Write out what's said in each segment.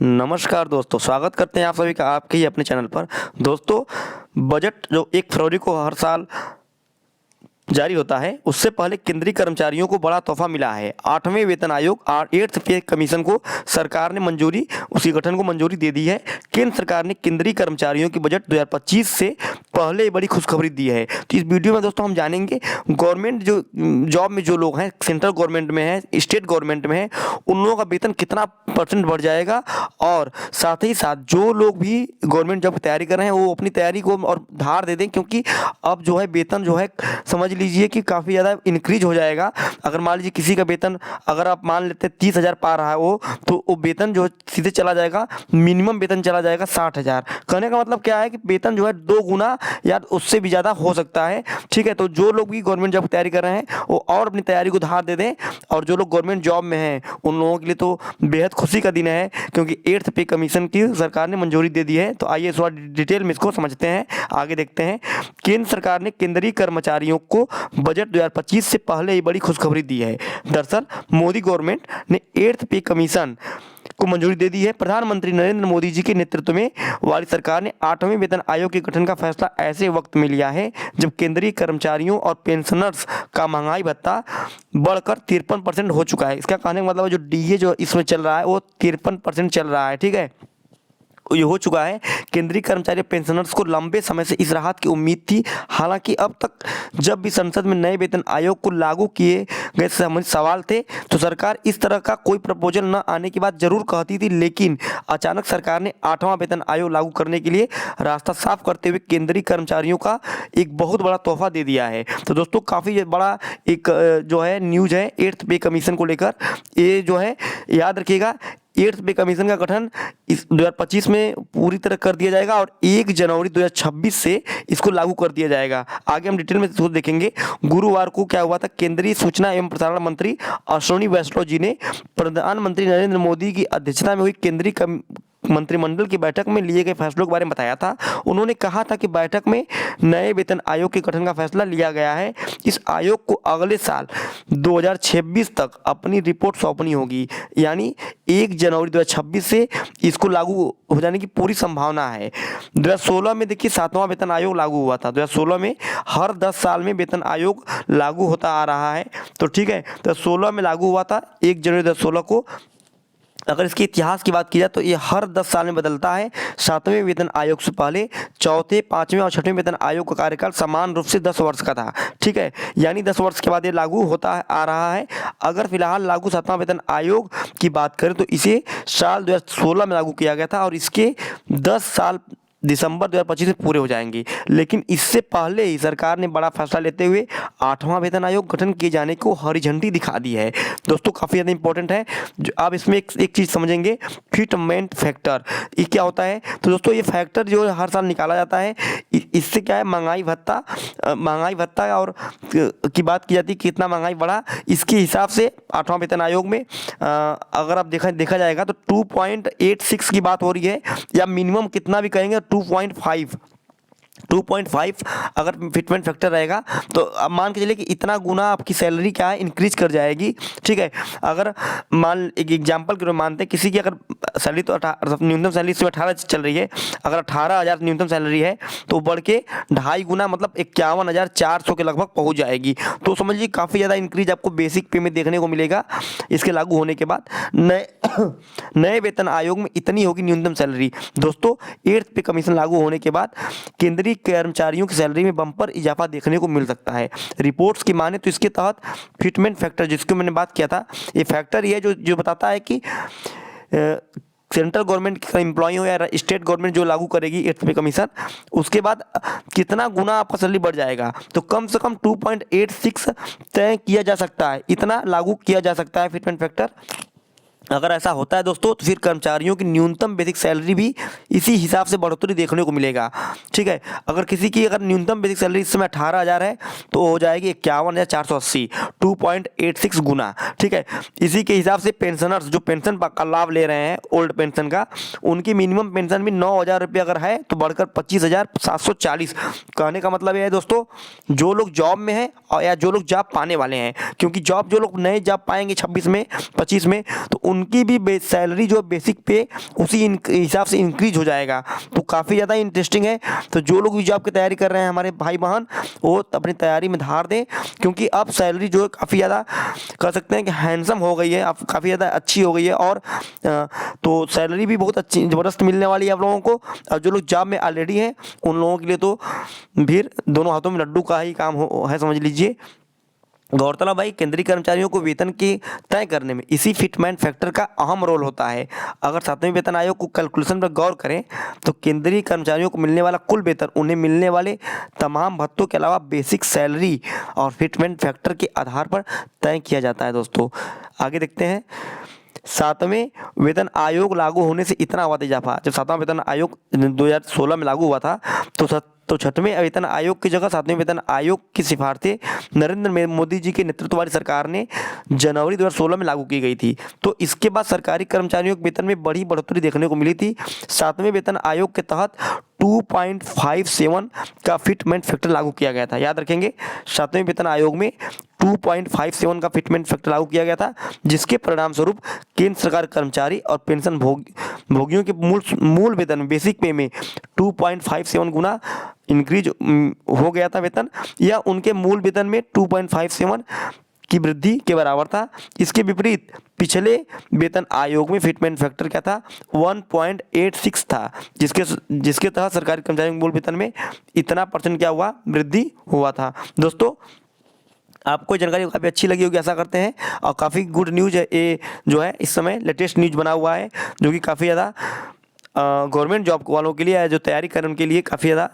नमस्कार दोस्तों, स्वागत करते हैं आप सभी का आपके ही अपने चैनल पर। दोस्तों, बजट जो 1 फरवरी को हर साल जारी होता है, उससे पहले केंद्रीय कर्मचारियों को बड़ा तोहफा मिला है। 8वें वेतन आयोग 8th पे कमीशन को सरकार ने मंजूरी उसके गठन को मंजूरी दे दी है। केंद्र सरकार ने केंद्रीय कर्मचारियों की बजट 2025 से पहले बड़ी खुशखबरी दी है। तो इस वीडियो में दोस्तों हम जानेंगे गवर्नमेंट जो जॉब में जो लोग हैं, सेंट्रल गवर्नमेंट में है, स्टेट गवर्नमेंट में है, उन लोगों का वेतन कितना % बढ़ जाएगा। और साथ ही साथ जो लोग भी गवर्नमेंट जॉब की तैयारी कर रहे हैं वो अपनी तैयारी को और धार दे दें, क्योंकि अब जो है वेतन जो है समझ लीजिए कि काफ़ी ज़्यादा इंक्रीज हो जाएगा। अगर मान लीजिए किसी का वेतन अगर आप मान लेते हैं 30,000 पा रहा है वो, तो वो वेतन जो सीधे चला जाएगा, मिनिमम वेतन चला जाएगा 60,000। कहने का मतलब क्या है कि वेतन जो है 2 गुना या उससे भी ज़्यादा हो सकता है। ठीक है, तो जो लोग भी गवर्नमेंट जॉब की तैयारी कर रहे हैं वो और अपनी तैयारी को धार दे दें। और जो लोग गवर्नमेंट जॉब में हैं उन लोगों के लिए तो बेहद खुशी का दिन है, क्योंकि 8th पे कमीशन की सरकार ने मंजूरी दे दी है। तो आइए इस बार डिटेल में इसको समझते हैं, आगे देखते हैं। केंद्र सरकार ने केंद्रीय कर्मचारियों को बजट 2025 से पहले ही बड़ी खुशखबरी दी है। दरअसल मोदी गवर्नमेंट ने 8th पे कमीशन को मंजूरी दे दी है। प्रधानमंत्री नरेंद्र मोदी जी के नेतृत्व में वाली सरकार ने 8वें वेतन आयोग के गठन का फैसला ऐसे वक्त में लिया है जब केंद्रीय कर्मचारियों और पेंशनर्स का महंगाई भत्ता बढ़कर 53% हो चुका है। इसका कहने का मतलब जो डीए जो इसमें चल रहा है वो 53% चल रहा है। ठीक है, ये हो चुका है। केंद्रीय कर्मचारी पेंशनर्स को लंबे समय से इस राहत की उम्मीद थी। हालांकि अब तक जब भी संसद में नए वेतन आयोग को लागू किए गए संबंधित सवाल थे तो सरकार इस तरह का कोई प्रपोजल न आने की बात जरूर कहती थी, लेकिन अचानक सरकार ने 8वां वेतन आयोग लागू करने के लिए रास्ता साफ करते हुए केंद्रीय कर्मचारियों का एक बहुत बड़ा तोहफा दे दिया है। तो दोस्तों काफ़ी बड़ा एक जो है न्यूज है 8th पे कमीशन को लेकर। ये जो है याद रखिएगा, 8th पे कमीशन का गठन इस 2025 में पूरी तरह कर दिया जाएगा और 1 जनवरी 2026 से इसको लागू कर दिया जाएगा। आगे हम डिटेल में इसको देखेंगे। गुरुवार को क्या हुआ था, केंद्रीय सूचना एवं प्रसारण मंत्री अश्विनी वैष्णव जी ने प्रधानमंत्री नरेंद्र मोदी की अध्यक्षता में हुई केंद्रीय मंत्रिमंडल की बैठक में लिए गए फैसलों के बारे में बताया था। उन्होंने कहा था कि बैठक में नए वेतन आयोग के गठन का फैसला लिया गया है। इस आयोग को अगले साल 2026 तक अपनी रिपोर्ट सौंपनी होगी, यानी 1 जनवरी 2026 से इसको लागू हो जाने की पूरी संभावना है। 2016 में देखिए 7वां वेतन आयोग लागू हुआ था। 2016 में हर 10 साल में वेतन आयोग लागू होता आ रहा है। तो ठीक है, 2016 में लागू हुआ था 1 जनवरी 2016 को। अगर इसके इतिहास की बात की जाए तो ये हर 10 साल में बदलता है। 7वें वेतन आयोग से पहले 4थे, 5वें और 6वें वेतन आयोग का कार्यकाल समान रूप से 10 वर्ष का था। ठीक है, यानी 10 वर्ष के बाद ये लागू होता आ रहा है। अगर फिलहाल लागू 7वां वेतन आयोग की बात करें तो इसे साल 2016 में लागू किया गया था और इसके 10 साल दिसंबर 2025 में पूरे हो जाएंगे। लेकिन इससे पहले ही सरकार ने बड़ा फैसला लेते हुए 8वां वेतन आयोग गठन किए जाने को हरी झंडी दिखा दी है। दोस्तों काफ़ी ज़्यादा इंपॉर्टेंट है। जो आप इसमें एक चीज़ समझेंगे, फिटमेंट फैक्टर, ये क्या होता है। तो दोस्तों ये फैक्टर जो हर साल निकाला जाता है, इससे क्या है, महंगाई भत्ता और की बात की जाती है, कितना महंगाई बढ़ा, इसके हिसाब से 8वां वेतन आयोग में अगर आप देखा जाएगा तो 2.86 की बात हो रही है, या मिनिमम कितना भी कहेंगे 2.5 अगर फिटमेंट फैक्टर रहेगा तो अब मान के चलिए कि इतना गुना आपकी सैलरी क्या है, इंक्रीज कर जाएगी। ठीक है, अगर मान एक एग्जांपल के लिए मानते हैं किसी की अगर सैलरी तो न्यूनतम सैलरी इसमें 18 चल रही है, अगर 18,000 न्यूनतम सैलरी है तो बढ़ के 2.5 गुना मतलब 51,400 के लगभग पहुंच जाएगी। तो समझिए काफ़ी ज़्यादा इंक्रीज आपको बेसिक पे में देखने को मिलेगा इसके लागू होने के बाद। नए वेतन आयोग में इतनी होगी न्यूनतम सैलरी। दोस्तों 8th पे कमीशन लागू होने के बाद केंद्रीय कर्मचारियों की सैलरी में बम्पर इजाफा देखने को मिल सकता है। रिपोर्ट्स की माने तो इसके तहत फिटमेंट फैक्टर जिसकी मैंने बात किया था, ये फैक्टर ये जो बताता है कि सेंट्रल गवर्नमेंट का एम्प्लॉय हो या स्टेट गवर्नमेंट जो लागू करेगी 8th पे कमीशन, उसके बाद कितना गुना आपका सैलरी बढ़ जाएगा। तो कम से कम 2.86 तय किया जा सकता है, इतना लागू किया जा सकता है फिटमेंट फैक्टर। अगर ऐसा होता है दोस्तों तो फिर कर्मचारियों की न्यूनतम बेसिक सैलरी भी इसी हिसाब से बढ़ोतरी देखने को मिलेगा। ठीक है, अगर किसी की अगर न्यूनतम बेसिक सैलरी इस समय 18,000 है तो हो जाएगी 51,480, 2.86 गुना। ठीक है, इसी के हिसाब से पेंशनर्स जो पेंशन का लाभ ले रहे हैं ओल्ड पेंशन का, उनकी मिनिमम पेंशन भी 9,000 रुपये अगर है तो बढ़कर 25,740। कहने का मतलब ये है दोस्तों, जो लोग जॉब में हैं या जो लोग जॉब पाने वाले हैं, क्योंकि जॉब जो लोग नए जॉब पाएंगे 26 में 25 में, तो उनकी भी सैलरी जो बेसिक पे उसी हिसाब से इंक्रीज हो जाएगा। तो काफ़ी ज़्यादा इंटरेस्टिंग है। तो जो लोग जॉब की तैयारी कर रहे हैं हमारे भाई बहन, वो अपनी तैयारी में धार दें, क्योंकि अब सैलरी जो है काफ़ी ज़्यादा कह सकते हैं कि हैंडसम हो गई है, अब काफ़ी ज़्यादा अच्छी हो गई है। और तो सैलरी भी बहुत अच्छी ज़बरदस्त मिलने वाली है आप लोगों को। और जो लोग जॉब में ऑलरेडी हैं उन लोगों के लिए तो फिर दोनों हाथों में लड्डू का ही काम है, समझ लीजिए। गौरतलब भाई, केंद्रीय कर्मचारियों को वेतन की तय करने में इसी फिटमेंट फैक्टर का अहम रोल होता है। अगर 7वें वेतन आयोग को कैलकुलेशन पर गौर करें तो केंद्रीय कर्मचारियों को मिलने वाला कुल वेतन उन्हें मिलने वाले तमाम भत्तों के अलावा बेसिक सैलरी और फिटमेंट फैक्टर के आधार पर तय किया जाता है। दोस्तों आगे देखते हैं। 7वें वेतन आयोग लागू होने से इतना हुआ था इजाफा। जब 7वां वेतन आयोग 2016 में लागू हुआ था तो 6वें वेतन आयोग की जगह 7वें वेतन आयोग की सिफारिशें नरेंद्र मोदी जी के नेतृत्व वाली सरकार ने जनवरी 2016 में लागू की गई थी। तो इसके बाद सरकारी कर्मचारियों के वेतन में बड़ी बढ़ोतरी देखने को मिली थी। 7वें वेतन आयोग के तहत 2.57 का फिटमेंट फैक्टर लागू किया गया था। याद रखेंगे, 7वें वेतन आयोग में 2.57 का फिटमेंट फैक्टर लागू किया गया था, जिसके परिणाम स्वरूप केंद्र सरकार कर्मचारी और पेंशन भोगियों के मूल वेतन बेसिक पे में 2.57 गुना इंक्रीज हो गया था वेतन, या उनके मूल वेतन में 2.57 की वृद्धि के बराबर था। इसके विपरीत पिछले वेतन आयोग में फिटमेंट फैक्टर क्या था, 1.86 था, जिसके तहत सरकारी कर्मचारियों के मूल वेतन में इतना % क्या हुआ, वृद्धि हुआ था। दोस्तों आपको जानकारी काफ़ी अच्छी लगी होगी ऐसा करते हैं, और काफ़ी गुड न्यूज़ है ये जो है, इस समय लेटेस्ट न्यूज़ बना हुआ है, जो कि काफ़ी ज़्यादा गवर्नमेंट जॉब वालों के लिए, जो तैयारी करें उनके लिए काफ़ी ज़्यादा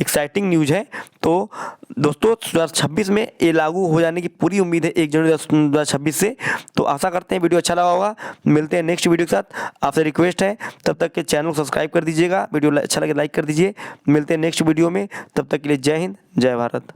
एक्साइटिंग न्यूज़ है। तो दोस्तों 2026 में ये लागू हो जाने की पूरी उम्मीद है 1 जनवरी 2026 से। तो आशा करते हैं वीडियो अच्छा लगा होगा। मिलते हैं नेक्स्ट वीडियो के साथ। आपसे रिक्वेस्ट है तब तक के चैनल को सब्सक्राइब कर दीजिएगा, वीडियो अच्छा लगे लाइक कर दीजिए। मिलते हैं नेक्स्ट वीडियो में, तब तक के लिए जय हिंद, जय भारत।